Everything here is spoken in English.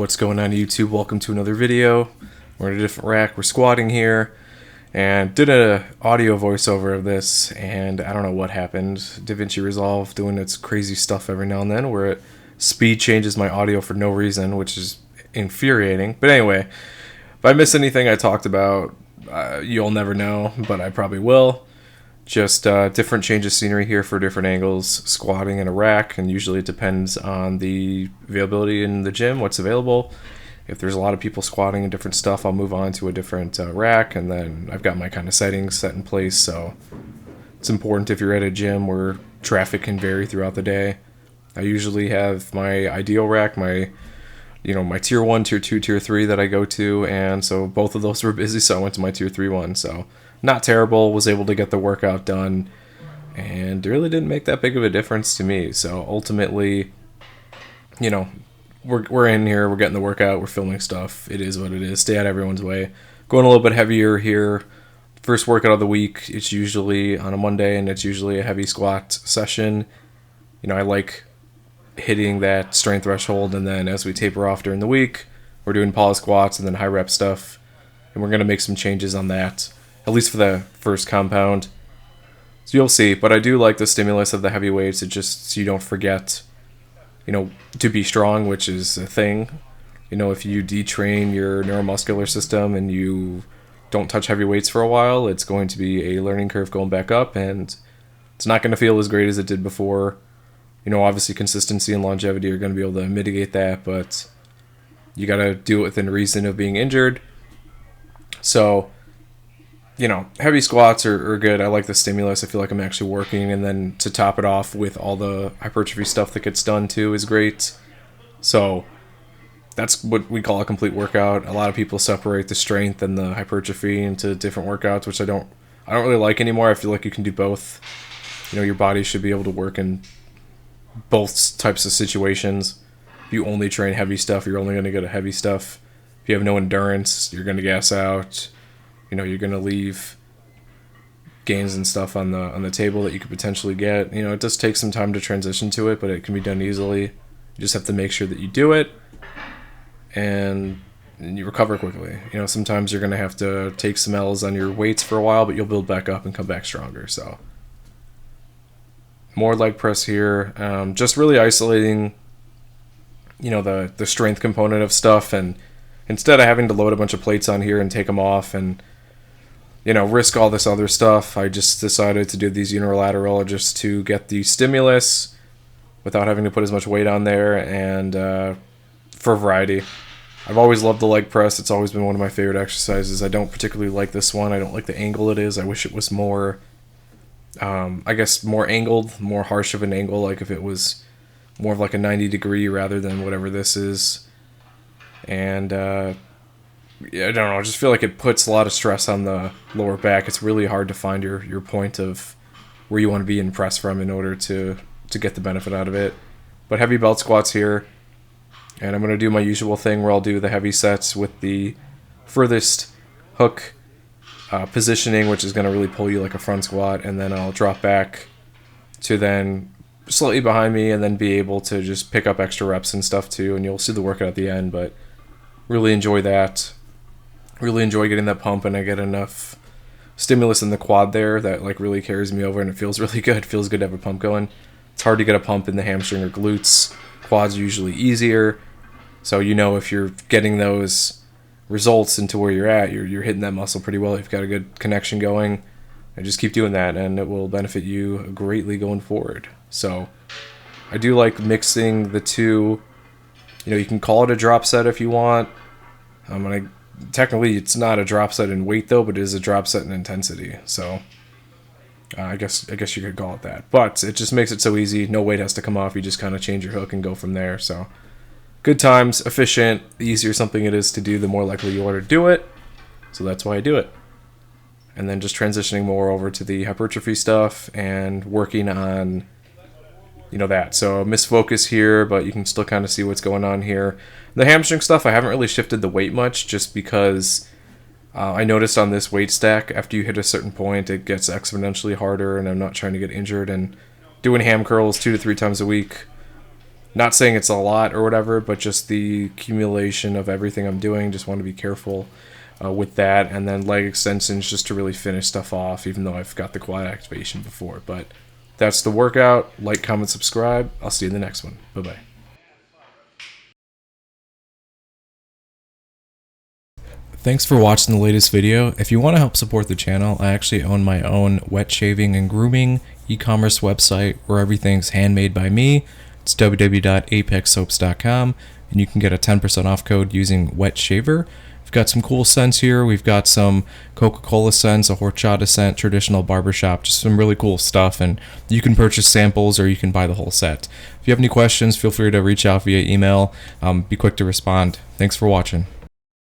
What's going on YouTube? Welcome to another video. We're in a different rack. We're squatting here and did a audio voiceover of this, and I don't know what happened. DaVinci Resolve doing its crazy stuff every now and then where it speed changes my audio for no reason, which is infuriating. But anyway, if I miss anything I talked about, you'll never know, but I probably will. Just different change of scenery here for different angles, squatting in a rack, and usually it depends on the availability in the gym, what's available. If there's a lot of people squatting and different stuff, I'll move on to a different rack, and then I've got my kind of settings set in place, so it's important if you're at a gym where traffic can vary throughout the day. I usually have my ideal rack, my tier 1, tier 2, tier 3 that I go to, and so both of those were busy, so I went to my tier 3 one, so not terrible, was able to get the workout done, and it really didn't make that big of a difference to me. So ultimately, we're in here, we're getting the workout, we're filming stuff, it is what it is, stay out of everyone's way. Going a little bit heavier here. First workout of the week, it's usually on a Monday, and it's usually a heavy squat session. I like hitting that strength threshold, and then as we taper off during the week, we're doing pause squats and then high rep stuff, and we're going to make some changes on that, at least for the first compound. So you'll see, but I do like the stimulus of the heavy weights. It just, so you don't forget, to be strong, which is a thing. If you detrain your neuromuscular system and you don't touch heavy weights for a while, it's going to be a learning curve going back up, and it's not going to feel as great as it did before. Obviously consistency and longevity are going to be able to mitigate that, but you got to do it within reason of being injured. So, heavy squats are good. I like the stimulus. I feel like I'm actually working, and then to top it off with all the hypertrophy stuff that gets done too is great. So that's what we call a complete workout. A lot of people separate the strength and the hypertrophy into different workouts, which I don't really like anymore. I feel like you can do both. Your body should be able to work in both types of situations. If you only train heavy stuff, you're only going to get a heavy stuff. If you have no endurance, you're going to gas out. You're going to leave gains and stuff on the table that you could potentially get. It does take some time to transition to it, but it can be done easily. You just have to make sure that you do it and you recover quickly. Sometimes you're going to have to take some L's on your weights for a while, but you'll build back up and come back stronger. So more leg press here, just really isolating the strength component of stuff, and instead of having to load a bunch of plates on here and take them off and risk all this other stuff, I just decided to do these unilateral just to get the stimulus without having to put as much weight on there, and for variety. I've always loved the leg press. It's always been one of my favorite exercises. I don't particularly like this one. I don't like the angle it is. I wish it was more, more angled, more harsh of an angle, like if it was more of like a 90 degree rather than whatever this is. And I don't know, I just feel like it puts a lot of stress on the lower back. It's really hard to find your point of where you want to be in press from in order to get the benefit out of it. But heavy belt squats here, and I'm going to do my usual thing where I'll do the heavy sets with the furthest hook positioning, which is going to really pull you like a front squat, and then I'll drop back to then slightly behind me and then be able to just pick up extra reps and stuff too, and you'll see the workout at the end. But really enjoy that. Really enjoy getting that pump, and I get enough stimulus in the quad there that like really carries me over, and it feels really good. It feels good to have a pump going. It's hard to get a pump in the hamstring or glutes. Quads are usually easier. So if you're getting those results into where you're at, you're hitting that muscle pretty well. You've got a good connection going, and just keep doing that, and it will benefit you greatly going forward. So I do like mixing the two. You can call it a drop set if you want. Technically, it's not a drop set in weight though, but it is a drop set in intensity. So I guess you could call it that. But it just makes it so easy. No weight has to come off. You just kind of change your hook and go from there. So good times, efficient. The easier something it is to do, the more likely you are to do it. So that's why I do it. And then just transitioning more over to the hypertrophy stuff and working on that. So misfocus here, but you can still kind of see what's going on here. The hamstring stuff, I haven't really shifted the weight much, just because I noticed on this weight stack, after you hit a certain point, it gets exponentially harder, and I'm not trying to get injured. And doing ham curls 2 to 3 times a week Not saying it's a lot or whatever, but just the accumulation of everything I'm doing. Just want to be careful with that. And then leg extensions just to really finish stuff off, even though I've got the quad activation before. But that's the workout. Like, comment, subscribe. I'll see you in the next one. Bye-bye. Thanks for watching the latest video. If you want to help support the channel, I actually own my own wet shaving and grooming e-commerce website where everything's handmade by me. It's www.apexsoaps.com, and you can get a 10% off code using wet shaver. We've got some cool scents here. We've got some Coca-Cola scents, a horchata scent, traditional barbershop, just some really cool stuff, and you can purchase samples or you can buy the whole set. If you have any questions, feel free to reach out via email. Be quick to respond. Thanks for watching.